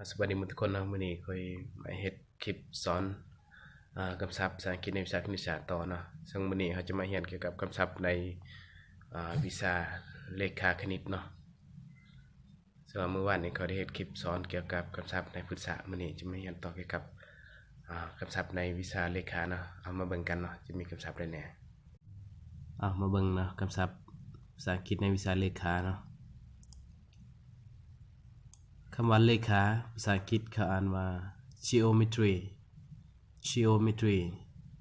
สวัสดีทุกคนนะมื้อนี้ค่อยมาเฮ็ดคลิปสอนคำศัพท์ภาษาอังกฤษในวิชาคณิตศาสตร์ต่อเนาะซึ่งมื้อนี้เราจะมาเรียนเกี่ยวกับคำศัพท์ในวิชาเลขาคณิตเนาะซึ่งเมื่อวานนี้เขาได้เฮ็ดคลิปสอนเกี่ยวกับคำศัพท์ในพฤกษศาสตร์มื้อนี้จะมาเรียนต่อเกี่ยวกับคำศัพท์ในวิชาเลขาเนาะเอามาเบิ่งกันเนาะจะมีคำศัพท์ใดแหน่มาเบิ่งเนาะคำศัพท์ภาษาอังกฤษในวิชาเลขาเนาะคำว่าเลขาภาษาอังกฤษเขาอ่านว่า geometry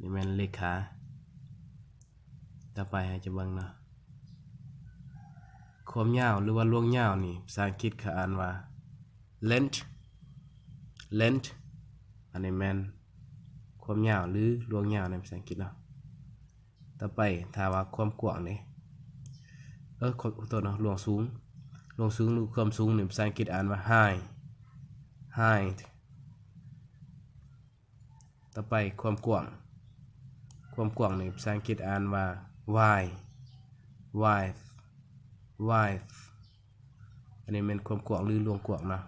นี่แม่นเลขาต่อไปให้จะเบิ่งเนาะความยาวหรือว่าลวงยาวนี่ภาษาอังกฤษเขาอ่านว่า length อันนี้แม่นความยาวหรือลวงยาวในภาษาอังกฤษเนาะต่อไปถ้าว่าความกว้างนี่ขอโทษเนาะลวงสูงหรือความสูงนี่ภาษาอังกฤษอ่านว่า height ต่อไปความกว้างนี่ภาษาอังกฤษอ่านว่า width อันนี้เป็นความกว้างหรือลวงกว้างเนาะ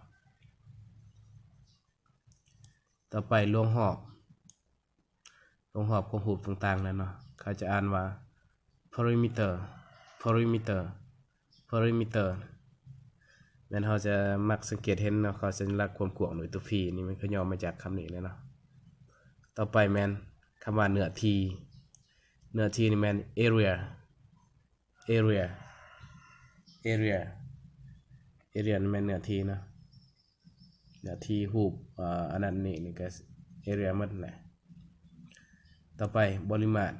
ต่อไปลวงหอบของหูต่างๆนั่นเนาะเขาจะอ่านว่า perimeter แม้นเราจะมักสังเกตเห็นเนาะเขาสัญลักษณ์ความกว้างโดยตัว v นี่มันก็ย่อมาจากคำนี้เลยเนาะต่อไปแม่นคำว่าเนื้อที่นี่แม่น area นี่แม่นเนื้อที่เนาะเนื้อที่รูปอันนั้นนี่ก็ area หมดแหละต่อไปปริมาตร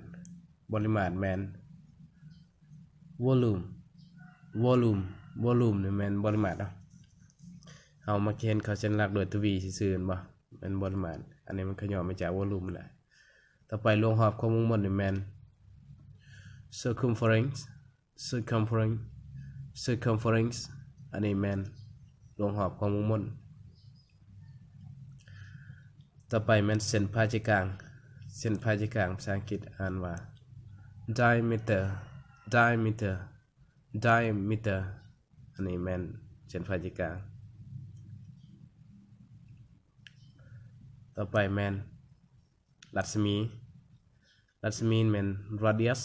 แม่น volume นี่แม่นปริมาตรเนาะเอามาเขียนเขาสัญลักษณ์โดยตัว v ซื่อๆบ่แม่นปริมาตรอันนี้มันก็ย่อมาจาก volume นั่นแหละต่อไปรวงรอบของวงมนนี่แม่น circumference อันนี้แม่นรวงรอบของวงมนต่อไปแม่นเส้นผ่าศูนย์กลางภาษาอังกฤษอ่านว่า diameter อันนี้แม่นเส้นผ่าศูนย์กลางต่อไปแม่นรัศมีแม่น radius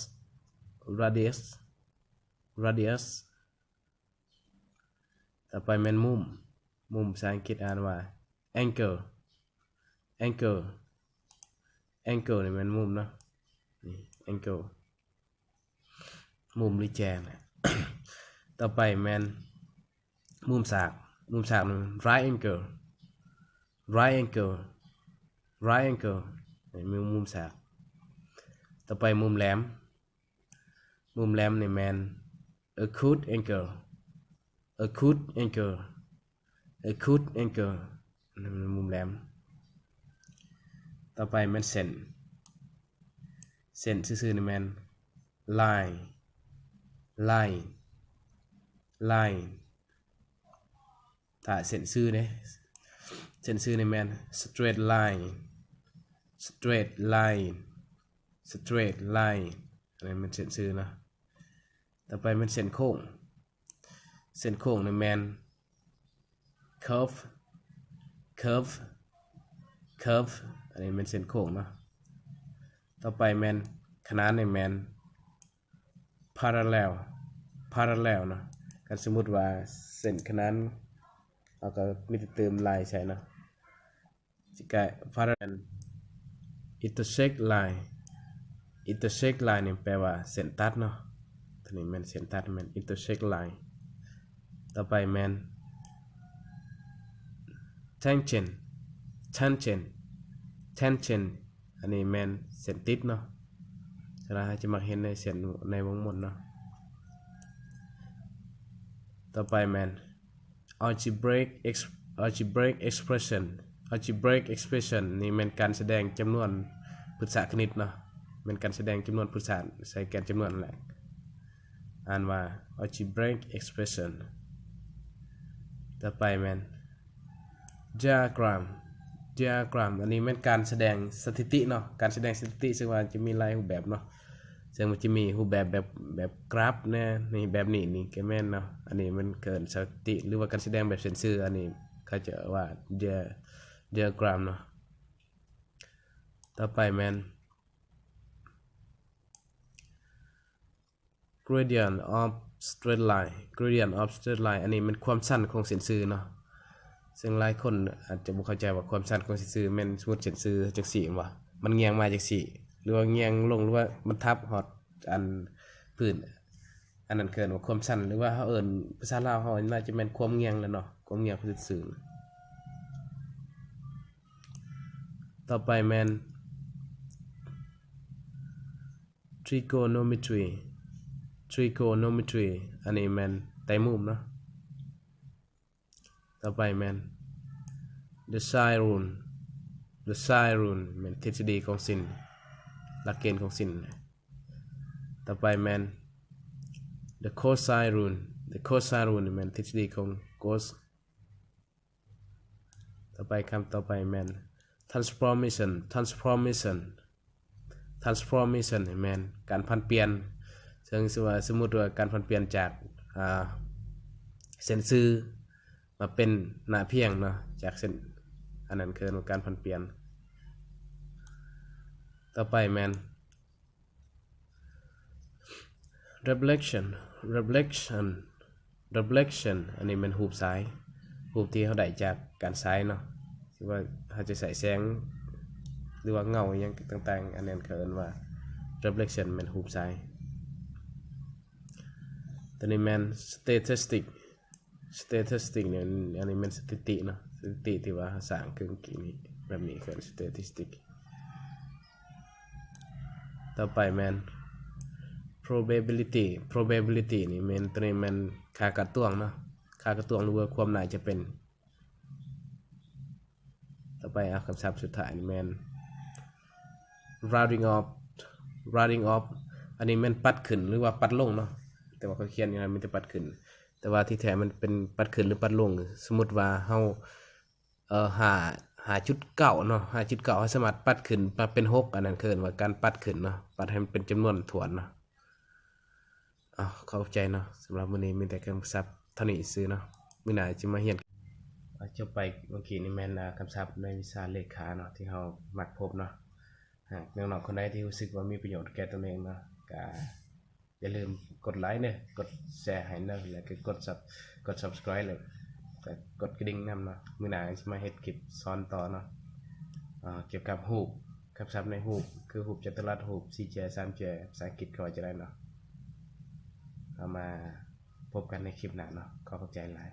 ต่อไปแม่นมุมภาษาอังกฤษอ่านว่า angle นี่แม่นมุมเนาะนี่ angle มุมหรือแจง ต่อไปแม่นมุมฉากนี่ right angle นี่มุมฉากต่อไปมุมแหลมนี่แม่น acute angle นี่มุมแหลมต่อไปแม่นเส้นซื่อๆนี่แม่น line ถ้าเส้นซื่อเด้นี่แม่น straight line อันนี้มันเส้นซื่อเนาะต่อไปมันเส้นโค้งนี่แม่น curve อันนี้มันเส้นโค้งเนาะต่อไปแม่นขนานนี่แม่น parallel เนาะกันสมมุติว่าเส้นขนานเราก็มีแต่เติมลายใช่เนาะสิกะ parallel intersect line นี่แปลว่าเส้นตัดเนาะตัวนี้แม่นเส้นตัดแม่น intersect line ต่อไปแม่น tangent อันนี้แม่นเส้นติดเนาะฉะนั้นจะมาเห็นในเส้นในวงมนเนาะต่อไปแม่น algebraic expression นี่แม่นการแสดงจำนวนพฤกษคณิตเนาะเป็นการแสดงจำนวนพฤกษใส่แกนจำนวนนั่นแหละอ่านว่า algebraic expression ต่อไปแม่น diagram อันนี้เป็นการแสดงสถิติเนาะซึ่งว่าจะมีหลายรูปแบบเนาะซึ่งมันจะมีรูปแบบกราฟเนี่ยนี่แบบนี้นี่ก็แม่นเนาะอันนี้มันเกินสถิติหรือว่าการแสดงแบบเส้นซื่ออันนี้เข เขาจะว่า diagram เนาะต่อไปแม่น gradient of straight line อันนี้มันความสั้นของเส้นสื่อเนาะซึ่งหลายคนอาจจะบ่เข้าใจว่าความสั้นของเส้นสื่อแม่นสมมุติเส้นสื่อจังซี่ว่ามันเงียงมาจังซี่หรือว่าเงียงลงหรือว่ามันทับฮอดอันพื้นอันนั้นเกินว่าความสั้นหรือว่าเฮาเอิ้นภาษาลาวเฮาน่าจะแม่นความเงียงแล้วเนาะความเงียงของเส้นสื่อต่อไปแม่น trigonometry อันนี้แม่นไตรมุมเนาะต่อไปแม่น the sine rule แม่นทฤษฎีของสินหลักเกณฑ์ของสินต่อไปแม่น the cosine rule แม่นทฤษฎีของ cos ต่อไปคำต่อไปแม่น transformation แม่นการพันเปลี่ยนซึ่งสมมุติว่าการพันเปลี่ยนจากเส้นสื่อมาเป็นหน้าเพียงเนาะจากเส้นอันนั้นคือการพันเปลี่ยนต่อไปแม่น reflection อันนี้มันรูปสายรูปที่เขาได้จากการสายเนาะที่ว่าเขาจะใส่แสงหรือว่าเงาอย่างต่างๆอันนั้นเขาเรียกว่า reflection มันรูปสายตัวนี้มัน statistic เนี่ยอันนี้มันสถิติเนาะสถิติที่ว่าสร้างขึ้นกี่นี้แบบนี้คือ statistic ต่อไปมัน probability นี่มันตัวนี้มันค่ากระต้วงเนาะค่ากระต้วงหรือว่าความน่าจะเป็นต่อไปคำศัพท์สุดท้ายนี่มัน rounding off อันนี้มันปัดขึ้นหรือว่าปัดลงเนาะแต่ว่าเขาเขียนอย่างนั้นมันจะปัดขึ้นแต่ว่าที่แท้มันเป็นปัดขึ้นหรือปัดลงสมมุติว่าเฮาหาจุดเก่าเนาะหาจุดเก่าให้สามารถปัดขึ้นมาเป็น6อันนั้นคือว่าการปัดขึ้นเนาะปัดให้มันเป็นจำนวนถ้วนเนาะเข้าใจเนาะสำหรับมื้อนี้มีแต่คำศัพท์เท่านี้ซื่อเนาะมื้อหน้าจะมาเรียนจบไปเมื่อกี้นี่แม่นคำศัพท์ในวิชาเลขาเนาะที่เฮามักพบเนาะหากน้องๆคนใดที่รู้สึกว่ามีประโยชน์แก่ตนเองเนาะก็อย่าลืมกดไลค์เนี่ยกดแชร์ให้นะแล้วก็กด subscribe เลยก็กดกระดิ่งนำเนาะมื้อหน้าจะมาเฮ็ดคลิปสอนต่อเนาะเกี่ยวกับรูปคำศัพท์ในรูปคือรูปจัตุรัสรูป4แฉก3แฉกภาษาอังกฤษก็จะได้เนาะเอามาพบกันในคลิปหน้าเนาะขอเข้าใจหลาย